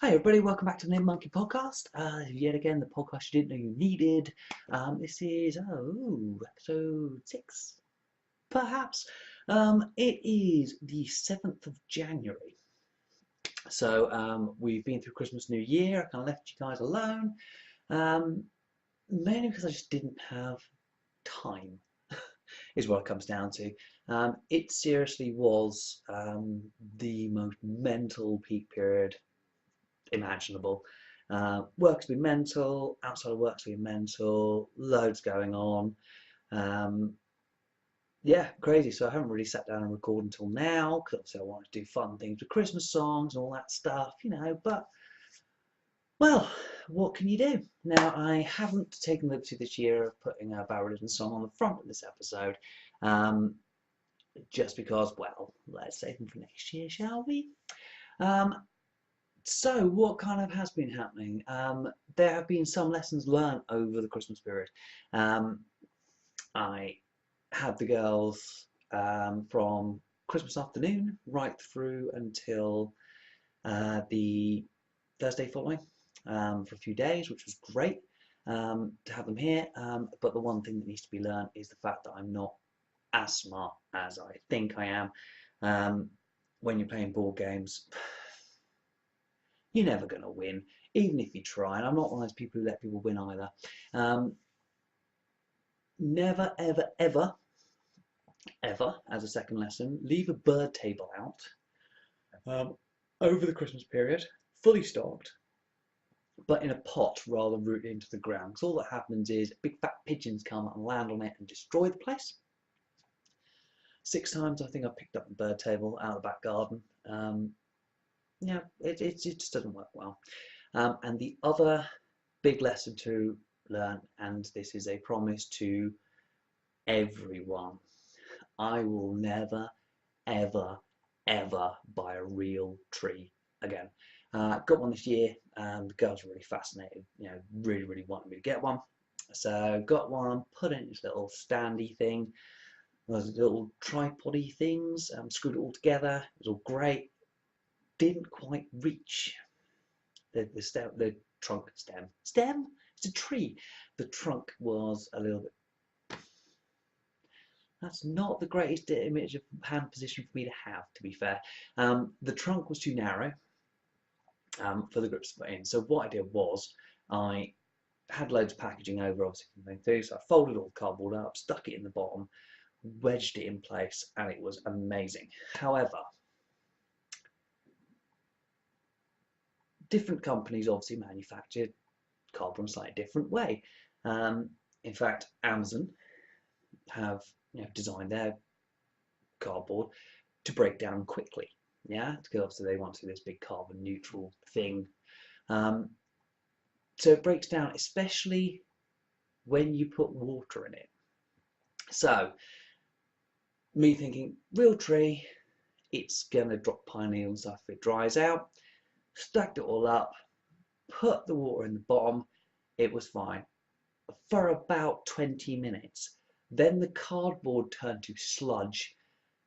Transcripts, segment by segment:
Hi everybody, welcome back to the Name Monkey podcast. Yet again, the podcast you didn't know you needed. This is episode 6, perhaps. It is the 7th of January. So we've been through Christmas, New Year. I kind of left you guys alone, mainly because I just didn't have time. Is what it comes down to. It seriously was the most mental peak period imaginable. Work's been mental, outside of work's been mental, loads going on. Um, yeah, crazy. So I haven't really sat down and recorded until now because obviously I wanted to do fun things with Christmas songs and all that stuff, But, well, what can you do? Now, I haven't taken the liberty this year of putting a Bad Religion song on the front of this episode, um, just because, well, let's save them for next year, shall we? Um, So, what kind of has been happening? There have been some lessons learned over the Christmas period. I had the girls from Christmas afternoon right through until the Thursday following for a few days, which was great to have them here. But the one thing that needs to be learned is the fact that I'm not as smart as I think I am. When you're playing board games, you're never going to win, even if you try. And I'm not one of those people who let people win either. Never, ever, ever, ever, as a second lesson, leave a bird table out over the Christmas period, fully stocked, but in a pot rather than rooted into the ground. Because all that happens is big fat pigeons come and land on it and destroy the place. 6 times I think I picked up the bird table out of the back garden. Yeah, it just doesn't work well. And the other big lesson to learn, and this is a promise to everyone, I will never, ever, ever buy a real tree again. Got one this year, and the girls were really fascinated, really, really wanted me to get one. So got one, put it in this little standy thing, those little tripody things, screwed it all together, it was all great. Didn't quite reach the trunk stem. It's a tree. The trunk was a little bit. That's not the greatest image of hand position for me to have, to be fair. The trunk was too narrow for the grips to put in. So what I did was I had loads of packaging over, obviously from going through. So I folded all the cardboard up, stuck it in the bottom, wedged it in place, and it was amazing. However, different companies obviously manufacture cardboard in a slightly different way. In fact, Amazon have designed their cardboard to break down quickly. Yeah, because obviously they want to do this big carbon neutral thing. So it breaks down, especially when you put water in it. So me thinking, real tree, it's gonna drop pine needles and stuff if it dries out. Stacked it all up, put the water in the bottom, it was fine for about 20 minutes. Then the cardboard turned to sludge,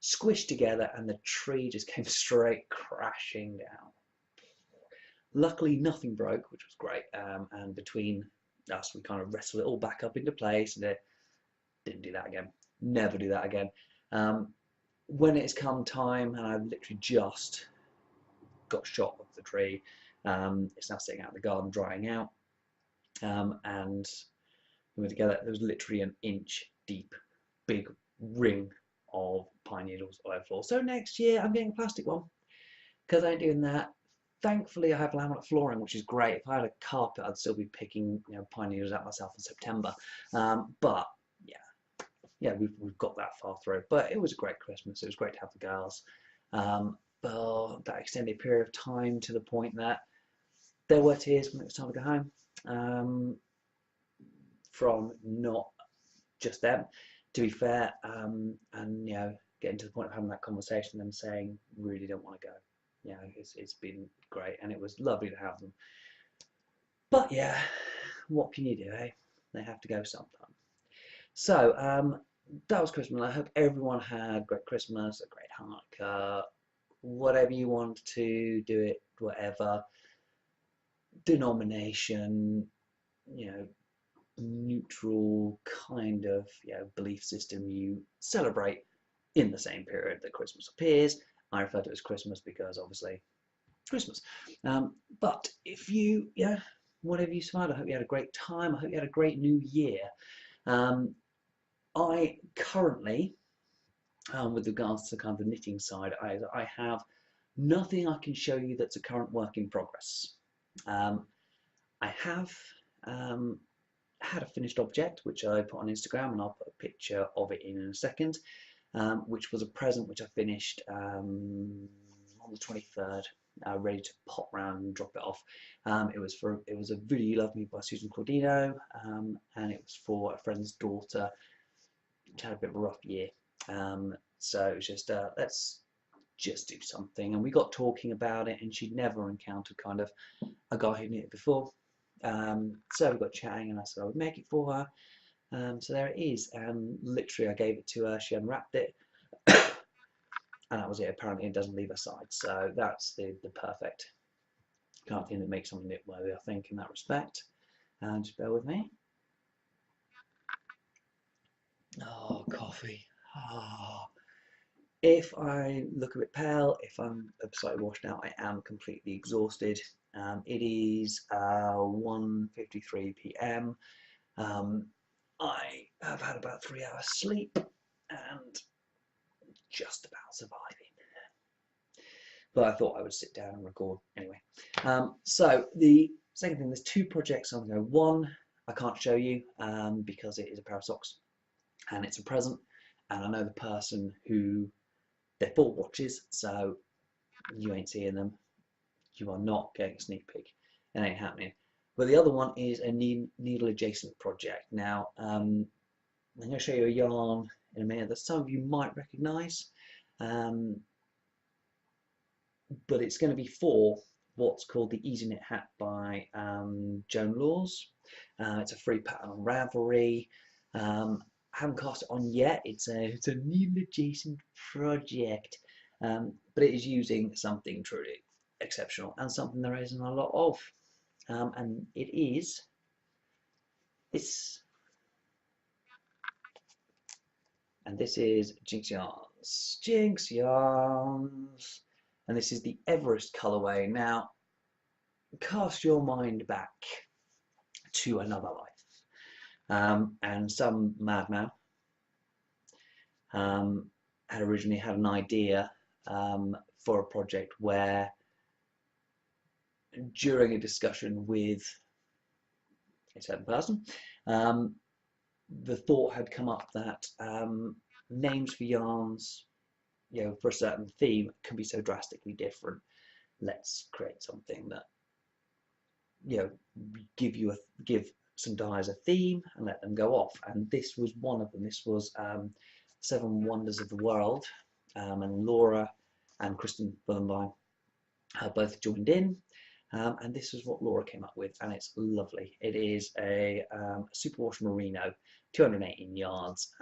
squished together, and the tree just came straight crashing down. Luckily, nothing broke, which was great. And between us, we kind of wrestled it all back up into place, and it didn't do that again. Never do that again. When it's come time, and I've literally just got shot of the tree, it's now sitting out in the garden drying out, and we were together. There was literally an inch deep, big ring of pine needles all over the floor. So next year I'm getting a plastic one because I ain't doing that. Thankfully, I have laminate flooring, which is great. If I had a carpet, I'd still be picking pine needles out myself in September. But yeah, we've got that far through. But it was a great Christmas. It was great to have the girls. But that extended period of time to the point that there were tears when it was time to go home. From not just them, to be fair, and getting to the point of having that conversation, them saying really don't want to go. It's been great, and it was lovely to have them. But yeah, what can you do, eh? They have to go sometime. So that was Christmas. I hope everyone had a great Christmas, a great Hanukkah, whatever you want to do it, whatever. denomination, neutral kind of belief system you celebrate in the same period that Christmas appears. I refer to it as Christmas because obviously Christmas. But if you, whatever you survived, I hope you had a great time. I hope you had a great new year. I currently, with regards to kind of the knitting side, I have nothing I can show you that's a current work in progress. I have had a finished object which I put on Instagram, and I'll put a picture of it in a second, which was a present which I finished on the 23rd, ready to pop round and drop it off. It was a Really You Love Me by Susan Cordino, and it was for a friend's daughter which had a bit of a rough year. So it was just let's just do something, and we got talking about it, and she'd never encountered kind of a guy who knitted before. So we got chatting, and I said I would make it for her. So there it is, and literally I gave it to her, she unwrapped it, and that was it. Apparently it doesn't leave her side, so that's the perfect kind of thing that makes something knit worthy, I think, in that respect. And just bear with me. Oh, coffee. Oh. If I look a bit pale, if I'm slightly washed out, I am completely exhausted. It is 1:53 p.m. I have had about 3 hours sleep and just about surviving. But I thought I would sit down and record anyway. So the second thing, there's 2 projects on the go. One I can't show you because it is a pair of socks and it's a present, and I know the person who they're for watches, so you ain't seeing them. You are not getting a sneak peek. It ain't happening. But the other one is a needle adjacent project. Now, I'm going to show you a yarn in a minute that some of you might recognise, but it's going to be for what's called the Easy Knit Hat by Joan Laws. It's a free pattern on Ravelry. I haven't cast it on yet. It's a needle adjacent project, but it is using something truly exceptional and something there isn't a lot of, and it is this, and this is Jinx Yarns, and this is the Everest colorway. Now, cast your mind back to another life, and some madman had originally had an idea for a project where, during a discussion with a certain person, the thought had come up that names for yarns, for a certain theme can be so drastically different. Let's create something that, give some dyers a theme and let them go off. And this was one of them. This was 7 Wonders of the World, and Laura and Kristen Birnbein have both joined in. And this is what Laura came up with, and it's lovely. It is a superwash merino, 218 yards,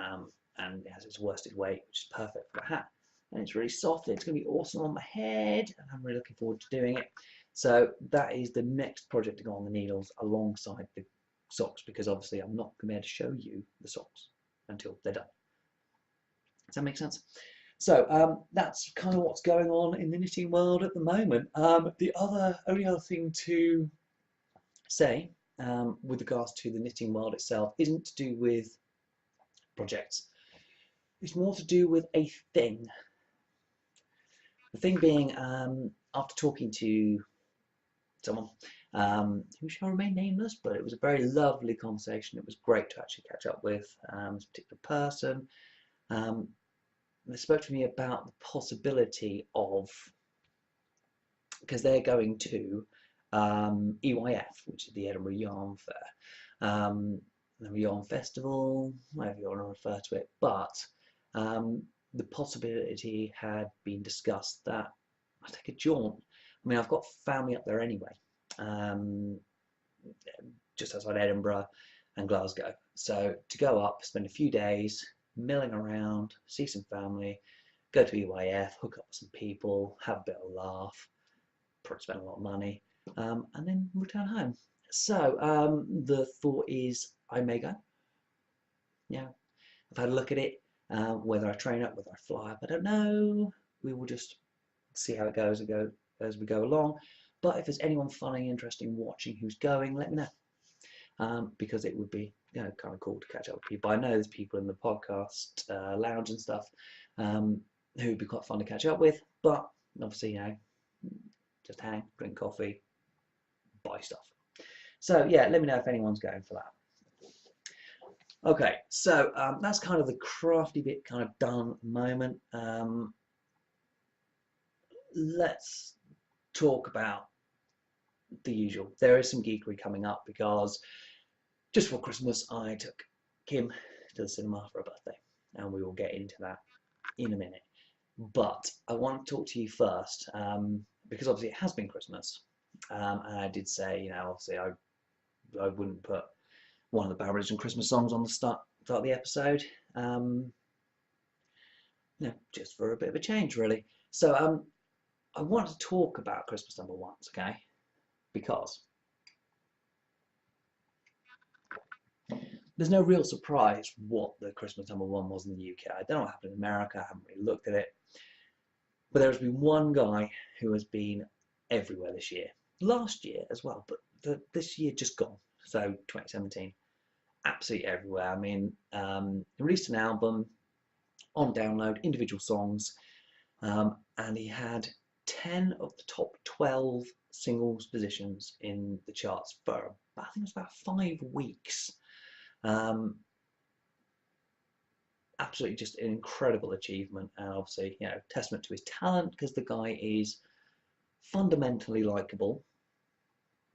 and it has its worsted weight, which is perfect for a hat. And it's really soft. It's going to be awesome on my head, and I'm really looking forward to doing it. So that is the next project to go on the needles alongside the socks, because obviously I'm not going to be able to show you the socks until they're done. Does that make sense? So that's kind of what's going on in the knitting world at the moment. The only other thing to say with regards to the knitting world itself isn't to do with projects. It's more to do with a thing. The thing being, after talking to someone who shall remain nameless, but it was a very lovely conversation. It was great to actually catch up with this particular person. They spoke to me about the possibility of, because they're going to EYF, which is the Edinburgh Yarn Fair, the Yarn Festival, whatever you want to refer to it, but the possibility had been discussed that I take a jaunt. I mean, I've got family up there anyway, just outside Edinburgh and Glasgow, so to go up, spend a few days milling around, see some family, go to EYF, hook up with some people, have a bit of a laugh, probably spend a lot of money, and then return home. So the thought is I may go. Yeah, I've had a look at it. Whether I train up, whether I fly up, I don't know. We will just see how it goes as we go along. But if there's anyone funny, interesting watching who's going, let me know. Because it would be kind of cool to catch up with people. I know there's people in the podcast lounge and stuff who would be quite fun to catch up with. But obviously, just hang, drink coffee, buy stuff. So yeah, let me know if anyone's going for that. Okay, so that's kind of the crafty bit kind of done at the moment. Let's talk about the usual. There is some geekery coming up because just for Christmas I took Kim to the cinema for her birthday, and we will get into that in a minute. But I want to talk to you first because obviously it has been Christmas, and I did say, obviously I wouldn't put one of the Bad Religion Christmas songs on the start of the episode, just for a bit of a change, really. So I want to talk about Christmas number ones, okay? Because there's no real surprise what the Christmas number one was in the UK. I don't know what happened in America. I haven't really looked at it. But there has been one guy who has been everywhere this year. Last year as well, but this year just gone. So 2017. Absolutely everywhere. I mean, he released an album on download, individual songs, and he had 10 of the top 12 singles positions in the charts for, I think it was about 5 weeks. Absolutely just an incredible achievement, and obviously, testament to his talent, because the guy is fundamentally likable.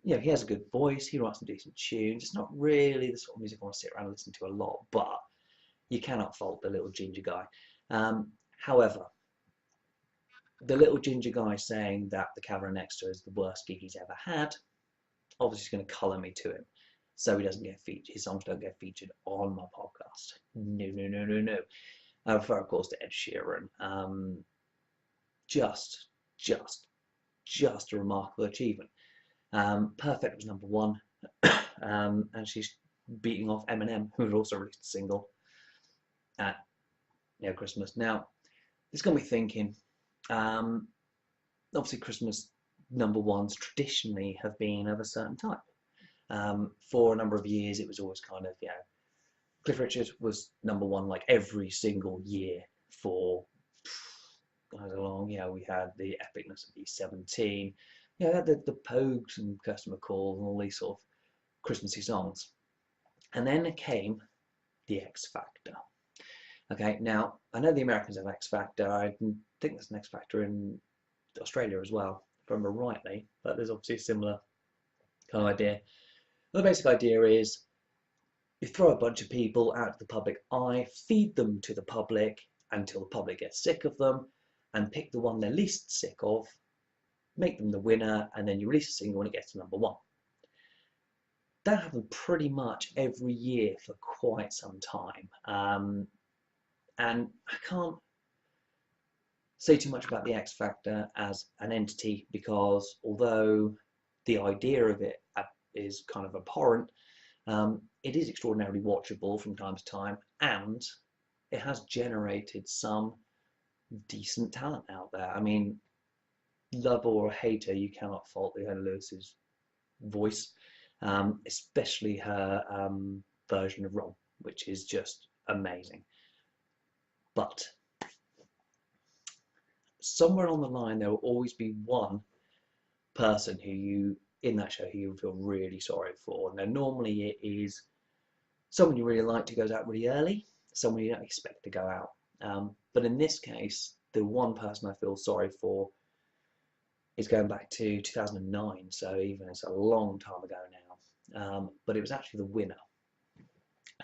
He has a good voice, he writes some decent tunes. It's not really the sort of music I want to sit around and listen to a lot, but you cannot fault the little ginger guy. However, the little ginger guy saying that the Cavern next to is the worst gig he's ever had, obviously is going to colour me to him, so he doesn't get featured. His songs don't get featured on my podcast. No, no, no, no, no. I refer, of course, to Ed Sheeran. Just a remarkable achievement. Perfect was number one, and she's beating off Eminem, who had also released a single at Christmas. Now, it's got me thinking. Obviously, Christmas number ones traditionally have been of a certain type. For a number of years, it was always kind of, Cliff Richard was number one like every single year for however long. We had the epicness of E17. The Pogues and Customer Call and all these sort of Christmassy songs. And then came the X Factor. Okay, now I know the Americans have X Factor. I think there's an X Factor in Australia as well, if I remember rightly, but there's obviously a similar kind of idea. The basic idea is you throw a bunch of people out to the public eye, feed them to the public until the public gets sick of them, and pick the one they're least sick of, make them the winner, and then you release a single when it gets to number one. That happened pretty much every year for quite some time. And I can't say too much about the X Factor as an entity, because although the idea of it is kind of abhorrent, it is extraordinarily watchable from time to time, and it has generated some decent talent out there. I mean, love or hate her, you cannot fault Leona Lewis's voice, especially her version of Rob, which is just amazing. But somewhere on the line, there will always be one person in that show who you feel really sorry for. Now, normally it is someone you really like who goes out really early, someone you don't expect to go out. But in this case, the one person I feel sorry for is going back to 2009, so even it's a long time ago now. But it was actually the winner.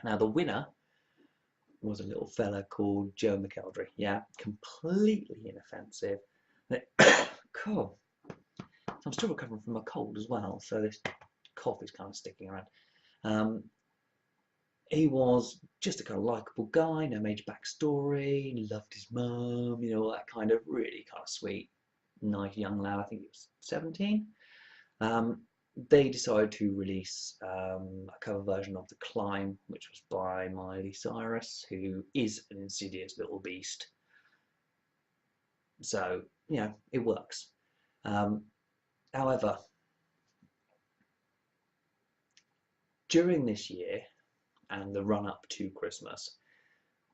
Now, the winner was a little fella called Joe McElderry. Yeah, completely inoffensive. Cool. I'm still recovering from a cold as well, so this cough is kind of sticking around. He was just a kind of likeable guy, no major backstory, loved his mum, all that kind of really kind of sweet, nice young lad. I think he was 17. They decided to release a cover version of The Climb, which was by Miley Cyrus, who is an insidious little beast. So, you know, it works. However, during this year and the run-up to Christmas,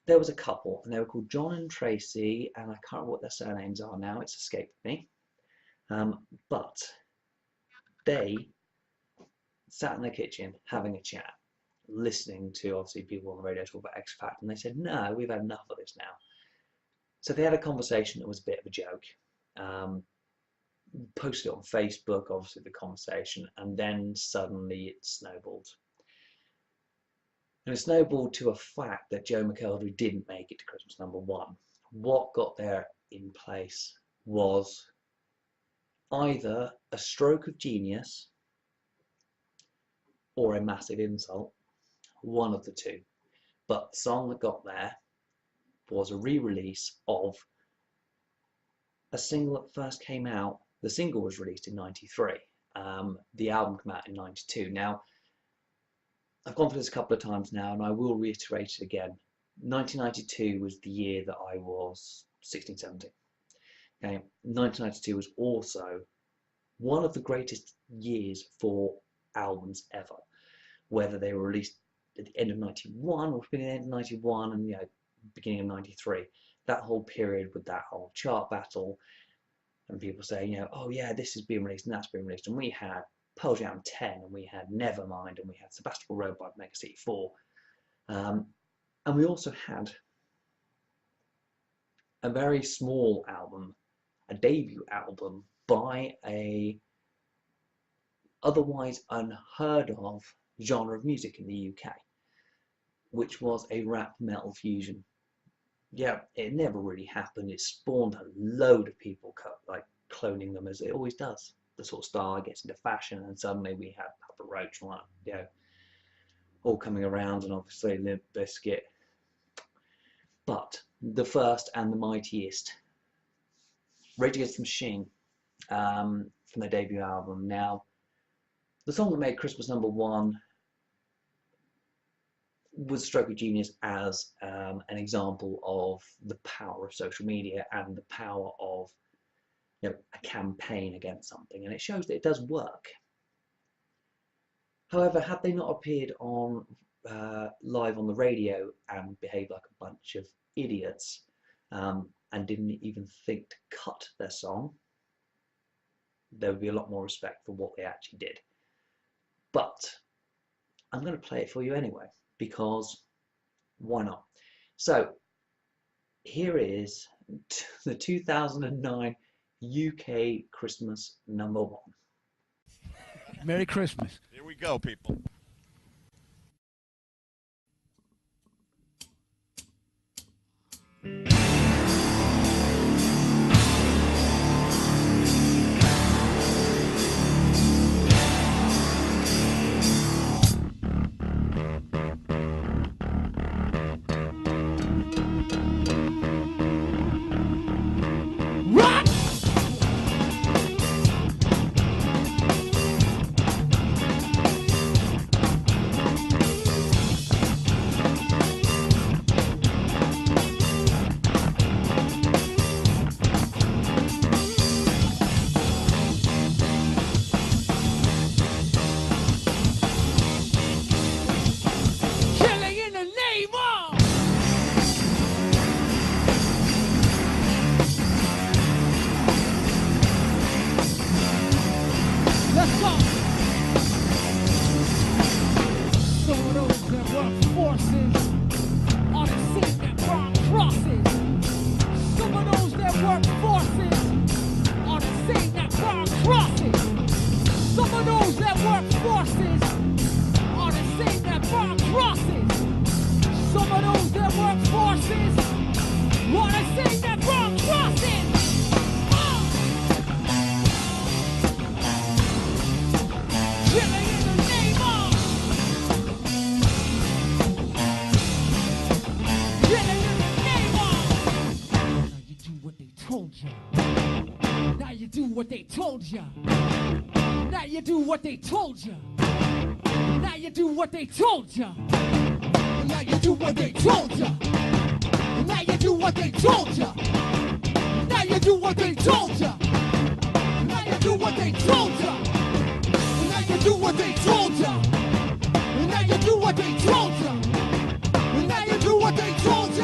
there was a couple, and they were called John and Tracy, and I can't remember what their surnames are now, it's escaped me. But they sat in their kitchen having a chat, listening to obviously people on the radio talk about X Factor, and they said, no, we've had enough of this now. So they had a conversation that was a bit of a joke. Posted it on Facebook, obviously the conversation, and then suddenly it snowballed. And it snowballed to a fact that Joe McElderry didn't make it to Christmas #1. What got there in place was either a stroke of genius or a massive insult, one of the two. But the song that got there was a re-release of a single that first came out. The single was released in '93. The album came out in '92. Now, I've gone through this a couple of times now, and I will reiterate it again. 1992 was the year that I was 16, 17. Okay, 1992 was also one of the greatest years for albums ever. Whether they were released at the end of '91 or beginning of '91 and beginning of '93, that whole period with that whole chart battle, and people saying, oh yeah, this is being released and that's being released, and we had Pearl Jam 10, and we had Nevermind, and we had Sebastopol Road by Mega City 4, and we also had a very small album, a debut album by a otherwise unheard of genre of music in the UK, which was a rap metal fusion. Yeah, it never really happened. It spawned a load of people cloning them, as it always does. The sort of style gets into fashion, and suddenly we have Papa Roach and all coming around, and obviously Limp Bizkit. But the first and the mightiest, Rage Against the Machine, from their debut album. Now, the song that made Christmas #1 was Stroke of Genius as an example of the power of social media and the power of a campaign against something, and it shows that it does work. However, had they not appeared on live on the radio and behaved like a bunch of idiots and didn't even think to cut their song, there would be a lot more respect for what they actually did. But I'm going to play it for you anyway, because why not? So here is the 2009 UK Christmas #1. Merry Christmas. Here we go, people. Now you do what they told ya. Now you do what they told you. Now you do what they told you. Now you do what they told you. Now you do what they told you. Now you do what they told you. Now you do what they told you. Now you do what they told you. Now you do what they told you. Now you do what they told you.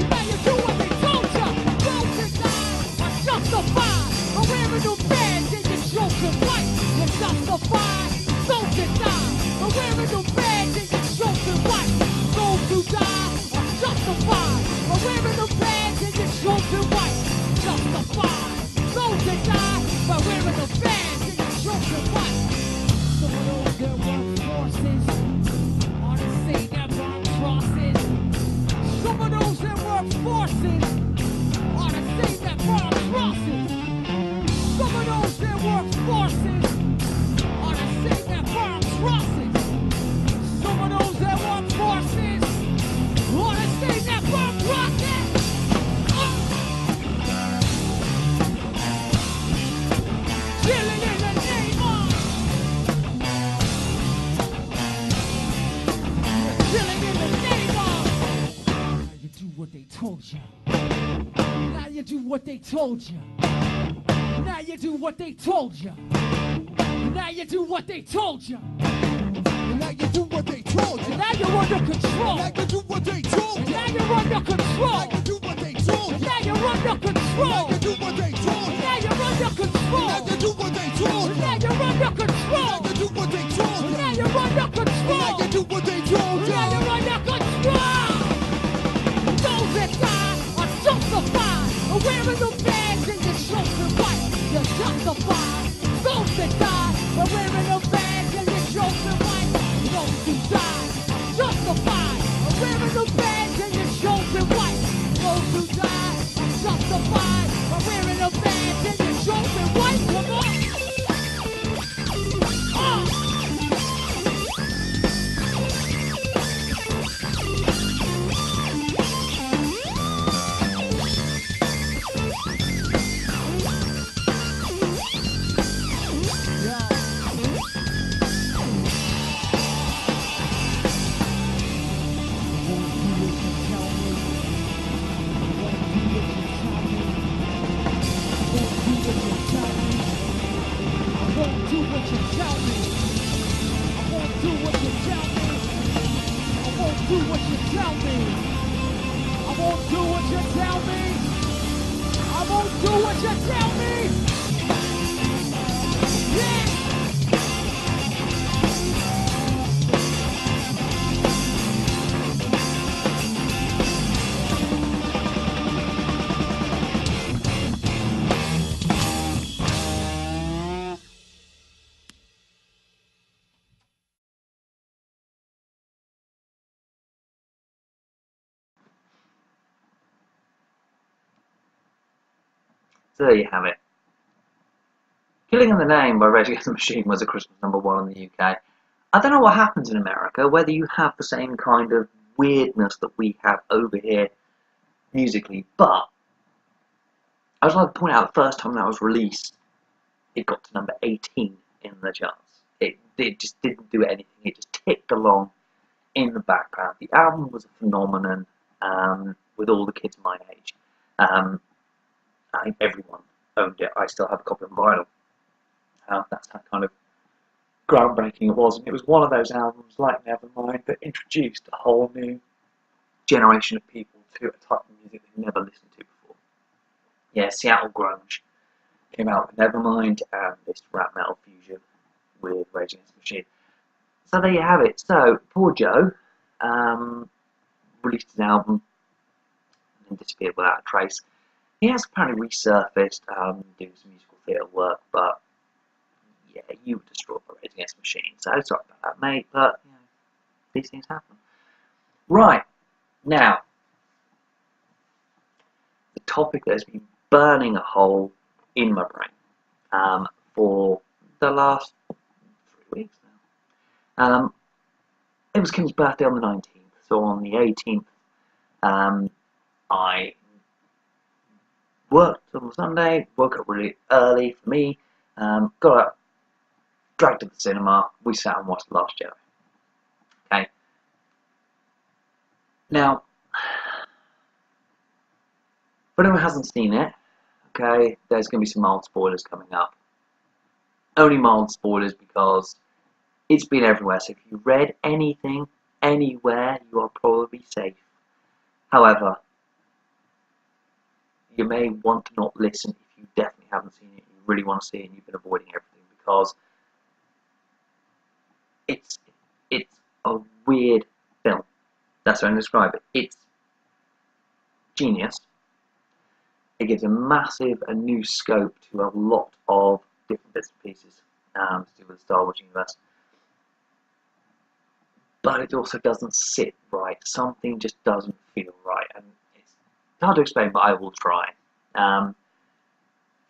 Now you do what they told you. Those that die are justified. But wearing no badge and your chosen white. You're justified. Those that die are wearing no badge and your chosen white. Those who die are justified. But wearing no badge and your chosen white. Justified. Those that die by wearing no badge and your chosen white. Some of those that work forces are the same that burn crosses. Some of those that work forces are the same that burn crosses. Some of those that work forces are the same that burn crosses. Some of those that work forces are the same that burn crosses. Killing in the name of. Killing in the name of. Now you do what they told you. Now you do what they told you. Now you do what they told you. Now you do what they told you. Now you do what they told you. Now you're under control. Now you do what they told you. Now you're under control. Now you do what they told you. Now you're under control. Now you do what they told you. Now you're under control. Now you do what they told you. Now you're under control. Now you do what they told you. Now you're under control. Now you do what they told you. Now you're under control. Those that die are justified. Wearing the badge and your chosen white. You're justified. Those that die are wearing the badge and your chosen white. Those who die are justified. Wearing the badge and your chosen white. Those who die are justified. Wearing the badge and your chosen white. Come on. So there you have it. Killing in the Name by Rage Against the Machine was a Christmas #1 in the UK. I don't know what happens in America, whether you have the same kind of weirdness that we have over here musically, but I just like to point out the first time that was released, it got to number 18 in the charts. It just didn't do anything, it just ticked along in the background. The album was a phenomenon with all the kids my age. I think everyone owned it. I still have a copy on vinyl. That's how kind of groundbreaking it was. And it was one of those albums, like Nevermind, that introduced a whole new generation of people to a type of music they'd never listened to before. Yeah, Seattle grunge came out with Nevermind and this rap metal fusion with Rage Against the Machine. So there you have it. So poor Joe released his album and then disappeared without a trace. He has apparently resurfaced doing some musical theatre work, but yeah, you were destroyed by Rage Against the Machine. So sorry about that, mate, but you know, these things happen. Right, now, the topic that has been burning a hole in my brain for the last 3 weeks now. It was Kim's birthday on the 19th, so on the 18th, I worked on Sunday, woke up really early for me, got up dragged to the cinema, we sat and watched The Last Jedi. Okay. Now, for anyone who hasn't seen it, okay, there's going to be some mild spoilers coming up. Only mild spoilers because it's been everywhere, so if you read anything, anywhere, you are probably safe. However, you may want to not listen if you definitely haven't seen it, you really want to see it, and you've been avoiding everything, because it's a weird film. That's how I describe it. It's genius. It gives a massive and new scope to a lot of different bits and pieces to do with the Star Wars universe. But it also doesn't sit right. Something just doesn't feel right. And it's hard to explain, but I will try.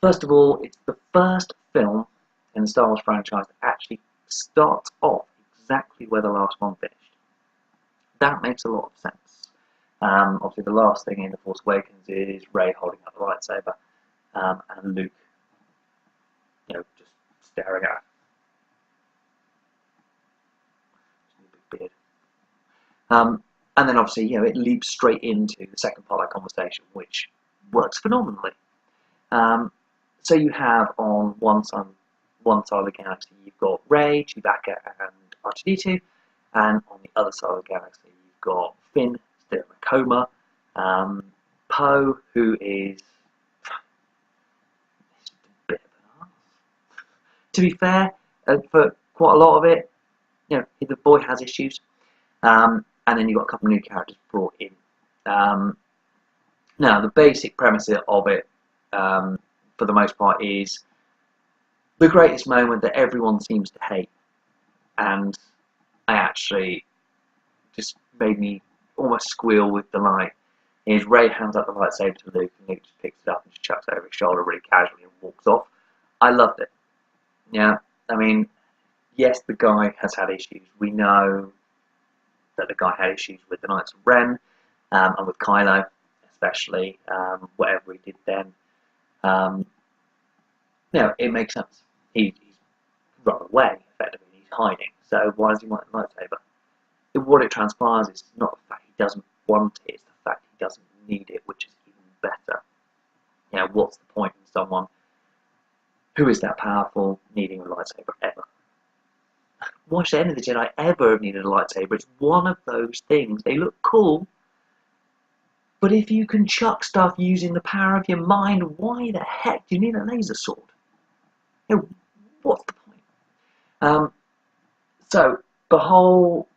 First of all, it's the first film in the Star Wars franchise that actually starts off exactly where the last one finished. That makes a lot of sense. Obviously, the last thing in The Force Awakens is Rey holding up the lightsaber, and Luke, just staring at her. Big beard. And then obviously, it leaps straight into the second part of that conversation, which works phenomenally. So you have on one side of the galaxy, you've got Rey, Chewbacca, and R2-D2, and on the other side of the galaxy, you've got Finn, still in a coma, Poe, who is a bit of an arse. To be fair, for quite a lot of it, the boy has issues, and then you've got a couple of new characters brought in. Now, the basic premise of it, for the most part, is the greatest moment that everyone seems to hate, and I actually just made me almost squeal with delight. Is Rey hands up the lightsaber to Luke, and Luke just picks it up and just chucks it over his shoulder really casually and walks off. I loved it. Yeah, I mean, yes, the guy has had issues. We know that the guy had issues with the Knights of Ren, and with Kylo, especially, whatever he did then. It makes sense. He's run away, effectively. He's hiding. So why does he want a lightsaber? What it transpires is not the fact he doesn't want it, it's the fact he doesn't need it, which is even better. What's the point in someone who is that powerful needing a lightsaber ever? Why should any of the Jedi ever have needed a lightsaber? It's one of those things. They look cool, but if you can chuck stuff using the power of your mind, why the heck do you need a laser sword? What's the point? So the whole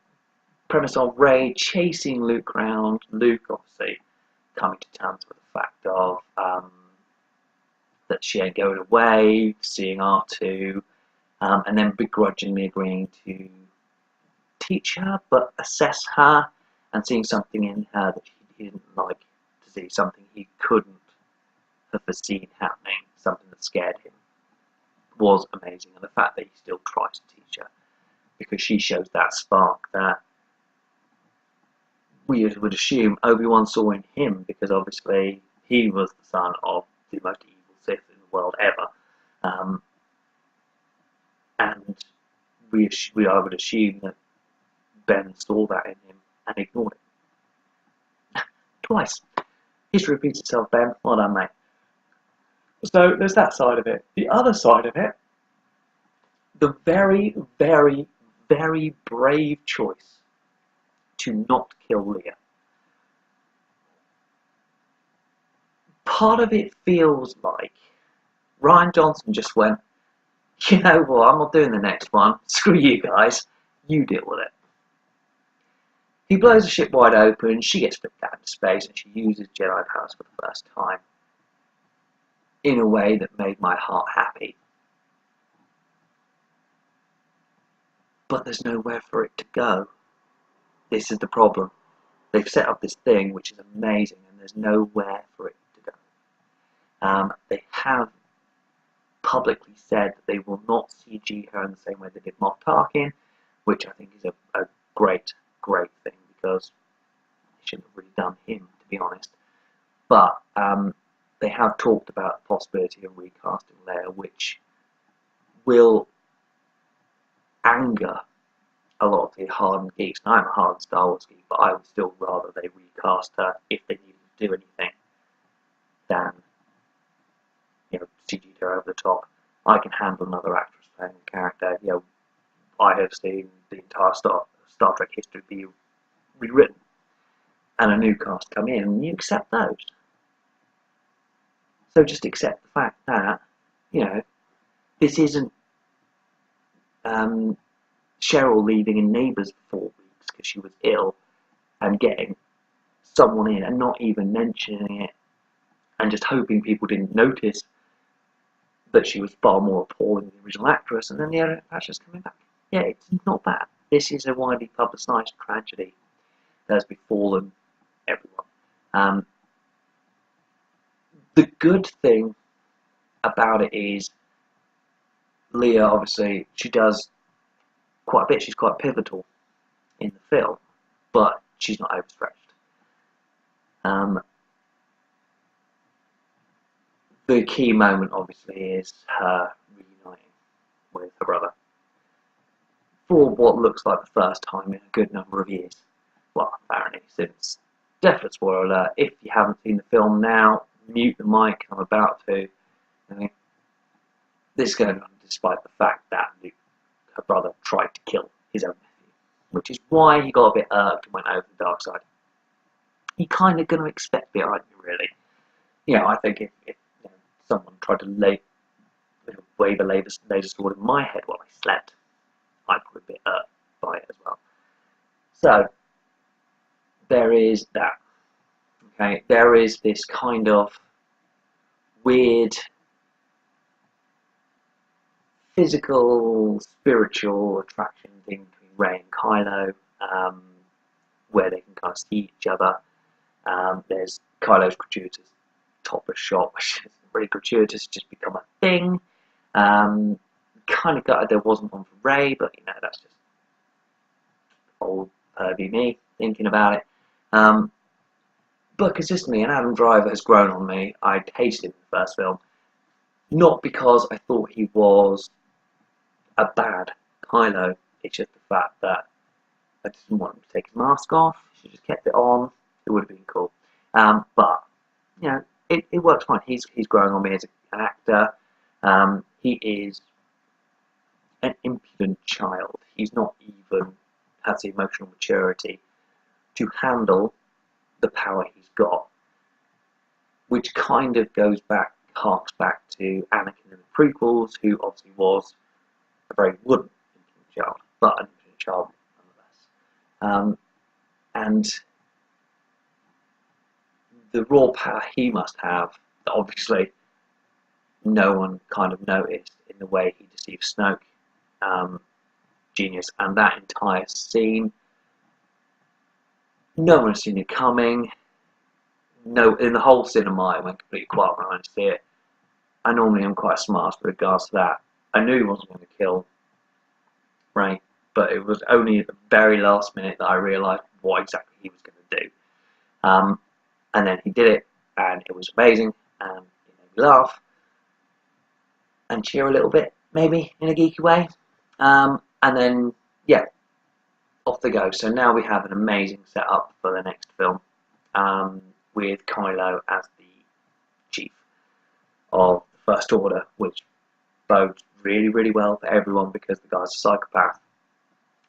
premise of Rey chasing Luke around, Luke obviously coming to terms with the fact of that she ain't going away, seeing R2, and then begrudgingly agreeing to teach her, but assess her, and seeing something in her that he didn't like to see, something he couldn't have foreseen happening, something that scared him, was amazing. And the fact that he still tries to teach her, because she shows that spark that we would assume Obi-Wan saw in him, because obviously he was the son of the most evil Sith in the world ever. And I would assume that Ben saw that in him and ignored it. Twice. History repeats itself, Ben. Well done, mate. So there's that side of it. The other side of it, the very, very, very brave choice to not kill Leia. Part of it feels like Rian Johnson just went, you know what, I'm not doing the next one. Screw you guys. You deal with it. He blows the ship wide open, she gets flipped out into space, and she uses Jedi powers for the first time. In a way that made my heart happy. But there's nowhere for it to go. This is the problem. They've set up this thing which is amazing, and there's nowhere for it to go. They have publicly said that they will not CG her in the same way they did Moff Tarkin, which I think is a great thing, because they shouldn't have really done him, to be honest. But they have talked about the possibility of recasting Leia, which will anger a lot of the hardened geeks. And I'm a hardened Star Wars geek, but I would still rather they recast her if they needed to do anything than, you know, CG'd her over the top. I can handle another actress playing the character. You know, I have seen the entire Star Trek history be rewritten and a new cast come in, and you accept those. So just accept the fact that, you know, this isn't Cheryl leaving in Neighbours for 4 weeks because she was ill and getting someone in and not even mentioning it and just hoping people didn't notice that she was far more appalling than the original actress, and then the other actress coming back. Yeah, it's not that. This is a widely publicised tragedy that has befallen everyone. The good thing about it is Leah, obviously, she does quite a bit. She's quite pivotal in the film, but she's not overstretched. The key moment, obviously, is her reuniting with her brother for what looks like the first time in a good number of years. Well, apparently, since, definite spoiler alert, if you haven't seen the film now, mute the mic, I'm about to. I mean, this is going on despite the fact that Luke, her brother, tried to kill his own nephew, which is why he got a bit irked and went over the dark side. You're kind of going to expect it, aren't you, really? You know, I think if you know, someone tried to wave a laser sword in my head while I slept, I'd be a bit irked by it as well. So, there is that. Okay, there is this kind of weird physical, spiritual attraction thing between Rey and Kylo, where they can kind of see each other. There's Kylo's gratuitous topless shot, which is really gratuitous, just become a thing. Kind of gutted there wasn't one for Rey, but you know, that's just old pervy me thinking about it. But consistently, and Adam Driver has grown on me. I hated him in the first film, not because I thought he was a bad Kylo. It's just the fact that I didn't want him to take his mask off. He just kept it on. It would have been cool. But you know, it works fine. He's growing on me as an actor. He is an impudent child. He's not even has the emotional maturity to handle the power he's got, which kind of harks back to Anakin in the prequels, who obviously was a very wooden impudent child, but an impudent child nonetheless. And the raw power he must have, that obviously no one kind of noticed in the way he deceived Snoke, genius. And that entire scene, no one has seen it coming. No, in the whole cinema, I went completely quiet when I went to see it. I normally am quite smart with regards to that. I knew he wasn't going to kill Rey, but it was only at the very last minute that I realised what exactly he was going to do. And then he did it, and it was amazing, and it made me laugh and cheer a little bit, maybe, in a geeky way. And then, yeah, off they go. So now we have an amazing setup for the next film, with Kylo as the chief of the First Order, which bodes really, really well for everyone because the guy's a psychopath.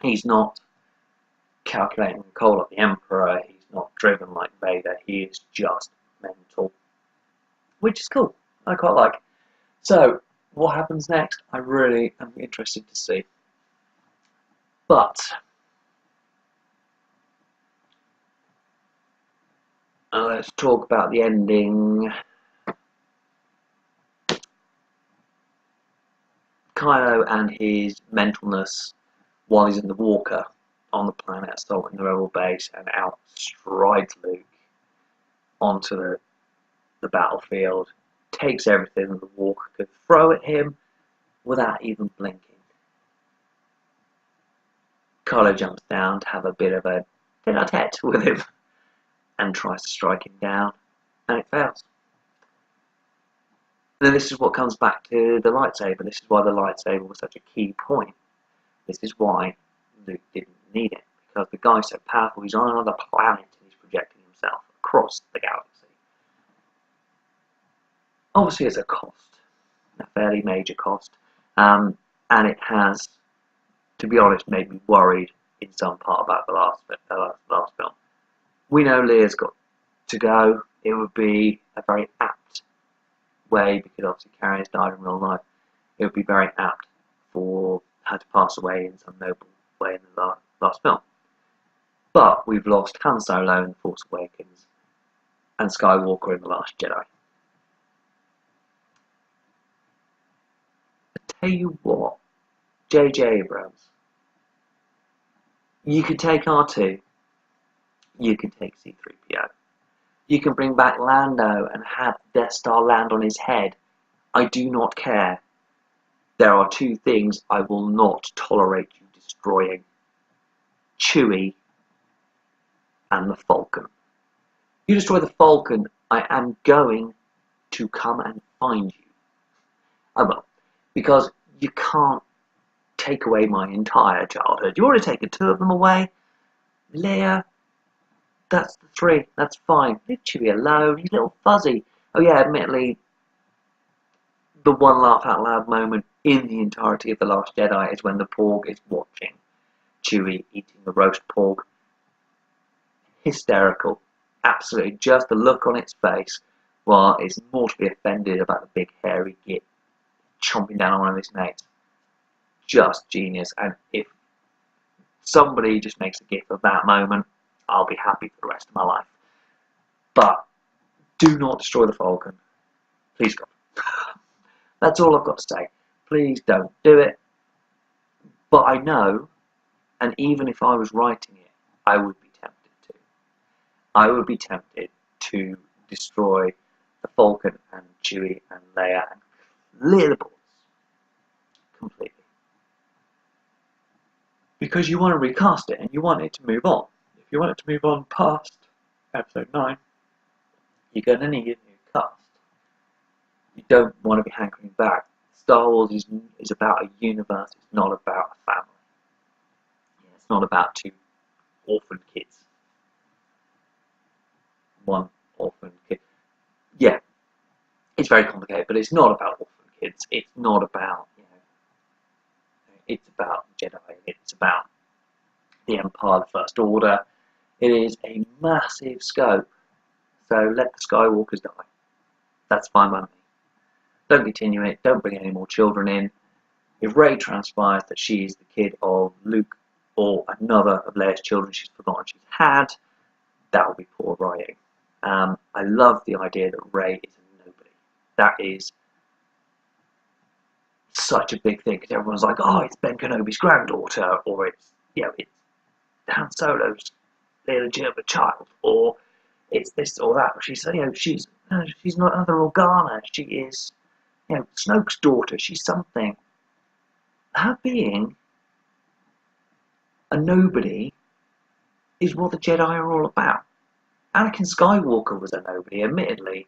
He's not calculating the coal like the Emperor. He's not driven like Vader. He is just mental, which is cool. I quite like. So, what happens next? I really am interested to see. But let's talk about the ending. Kylo and his mentalness while he's in the walker on the planet, assaulting the rebel base, and out strides Luke onto the battlefield, takes everything that the walker could throw at him without even blinking. Kylo jumps down to have a bit of a tete-a-tete with him and tries to strike him down, and it fails. Then this is what comes back to the lightsaber. This is why the lightsaber was such a key point. This is why Luke didn't need it, because the guy's so powerful, he's on another planet and he's projecting himself across the galaxy. Obviously, it's a cost, a fairly major cost, and it has, to be honest, made me worried in some part about the last film. We know Leia's got to go. It would be a very apt way, because obviously Carrie has died in real life. It would be very apt for her to pass away in some noble way in the last film. But we've lost Han Solo in The Force Awakens and Skywalker in The Last Jedi. I tell you what, J.J. Abrams, you could take R2, you can take C-3PO, you can bring back Lando and have Death Star land on his head. I do not care. There are two things I will not tolerate you destroying: Chewie and the Falcon. You destroy the Falcon, I am going to come and find you. I will, because you can't take away my entire childhood. You've already taken two of them away. Leia, that's the three. That's fine. Leave Chewie alone. He's a little fuzzy. Oh yeah, admittedly, the one laugh out loud moment in the entirety of The Last Jedi is when the Porg is watching Chewie eating the roast porg. Hysterical. Absolutely. Just the look on its face while it's mortally offended about the big hairy git chomping down on one of his mates. Just genius. And if somebody just makes a gif of that moment, I'll be happy for the rest of my life. But do not destroy the Falcon. Please God. That's all I've got to say. Please don't do it. But I know, and even if I was writing it, I would be tempted to. I would be tempted to destroy the Falcon and Chewie and Leia and clear the boards completely. Because you want to recast it and you want it to move on. If you want it to move on past Episode 9, you're going to need a new cast. You don't want to be hankering back. Star Wars is about a universe, it's not about a family. It's not about two orphan kids. One orphan kid. Yeah, it's very complicated, but it's not about orphan kids. It's not about, it's about Jedi. It's about the Empire, the First Order. It is a massive scope. So let the Skywalkers die. That's fine by me. Don't continue it. Don't bring any more children in. If Rey transpires that she is the kid of Luke or another of Leia's children she's forgotten she's had, that would be poor writing. I love the idea that Rey is a nobody. That is such a big thing, because everyone's like, oh, it's Ben Kenobi's granddaughter, or it's Han Solo's illegitimate child, or it's this or that. She's not another Organa. She is Snoke's daughter. She's something. Her being a nobody is what the Jedi are all about. Anakin Skywalker was a nobody. Admittedly,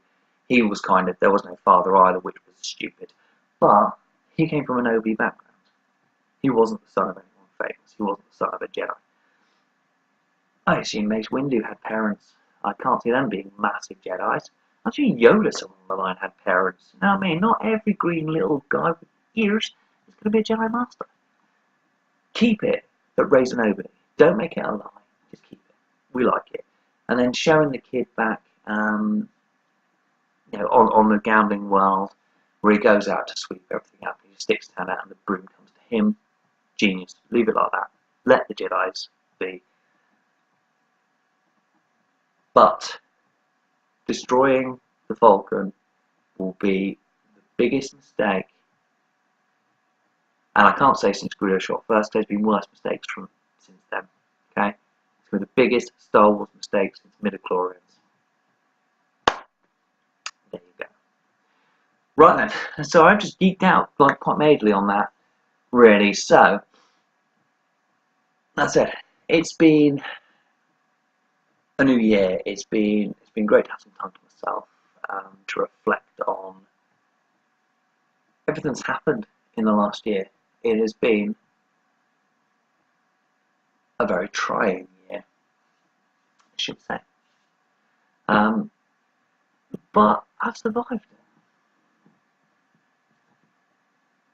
he was there was no father either, which was stupid. But he came from a nobody background. He wasn't the son of anyone famous. He wasn't the son of a Jedi. I assume Mace Windu had parents. I can't see them being massive Jedis. Actually, Yoda somewhere on the line had parents. You know what I mean? Not every green little guy with ears is going to be a Jedi Master. Keep it, but raise a nobody. Don't make it a lie. Just keep it. We like it. And then showing the kid back, on the gambling world, where he goes out to sweep everything up. He sticks his hand out and the broom comes to him. Genius. Leave it like that. Let the Jedis be. But destroying the Falcon will be the biggest mistake. And I can't say since Greedo shot first, there's been worse mistakes since then. Okay? It's been the biggest Star Wars mistake since midichlorians. There you go. Right then, so I've just geeked out quite majorly on that, really. So that's it. It's been a new year. It's been great to have some time to myself, to reflect on everything that's happened in the last year. It has been a very trying year, I should say. But I've survived it.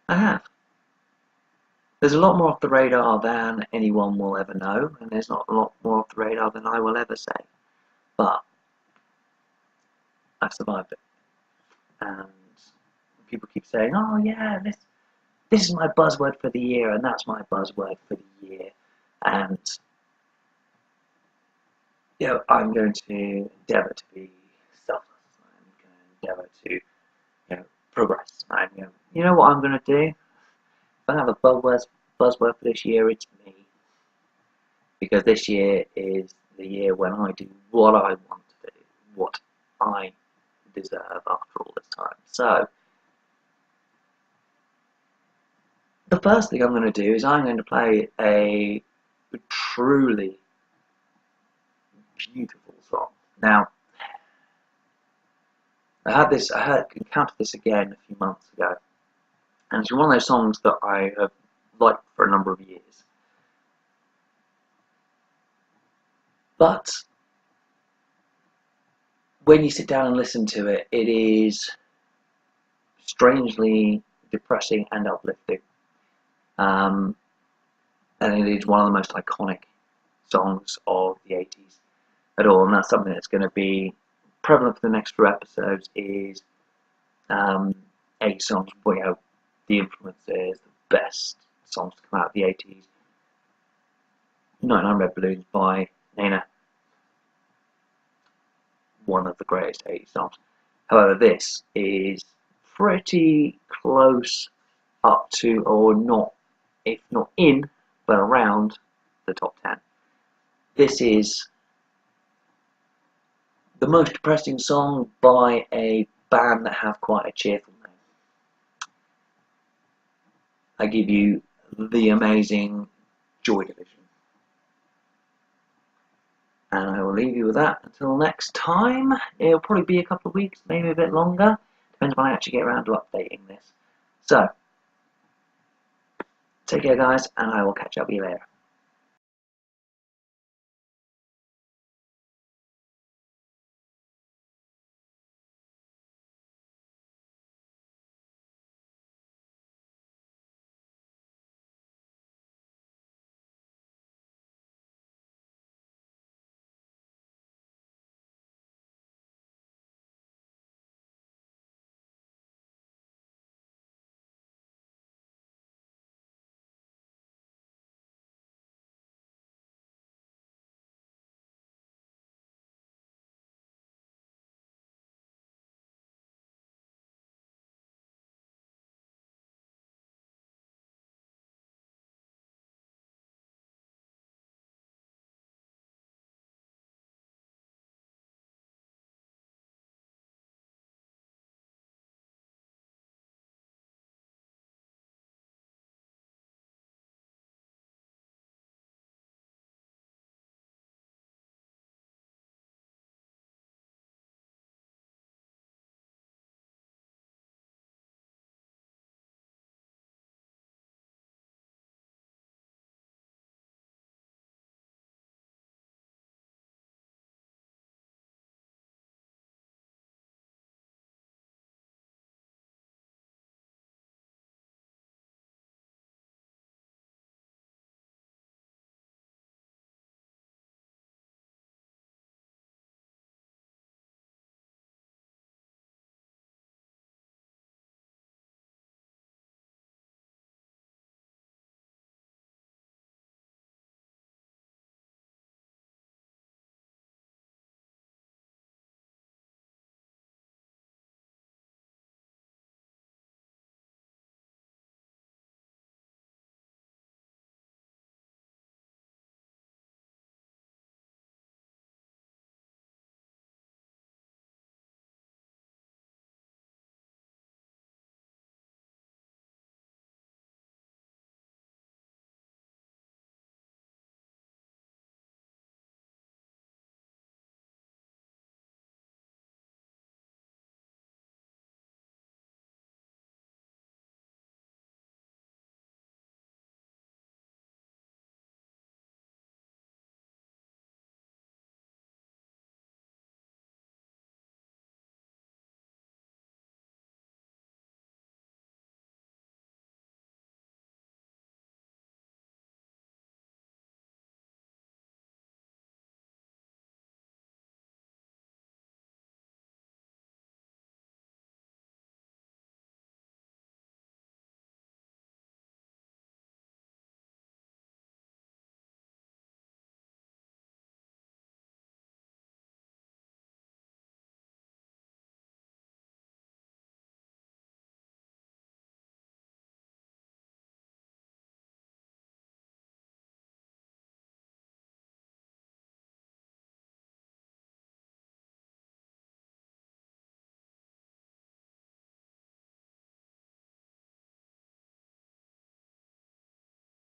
I have. There's a lot more off the radar than anyone will ever know, and there's not a lot more off the radar than I will ever say. But I've survived it. And people keep saying, oh yeah, this is my buzzword for the year, and that's my buzzword for the year. And you know, I'm going to endeavour to be selfless. I'm going to endeavour to progress. You know what I'm going to do? If I have a buzzword for this year, it's me. Because this year is the year when I do what I want to do, what I deserve after all this time. So, the first thing I'm going to do is I'm going to play a truly beautiful song. Now, I encountered this again a few months ago, and it's one of those songs that I have liked for a number of years. But when you sit down and listen to it, it is strangely depressing and uplifting. And it is one of the most iconic songs of the 80s at all, and that's something that's going to be prevalent for the next few episodes. Is 8 songs, the influences, the best songs to come out of the 80s. 99 Red Balloons by Nena, one of the greatest 80s songs. However, this is pretty close up to, or not, if not in, but around the top 10. This is the most depressing song by a band that have quite a cheerful name. I give you the amazing Joy Division. And I will leave you with that until next time. It'll probably be a couple of weeks, maybe a bit longer. Depends when I actually get around to updating this. So, take care guys, and I will catch up with you later.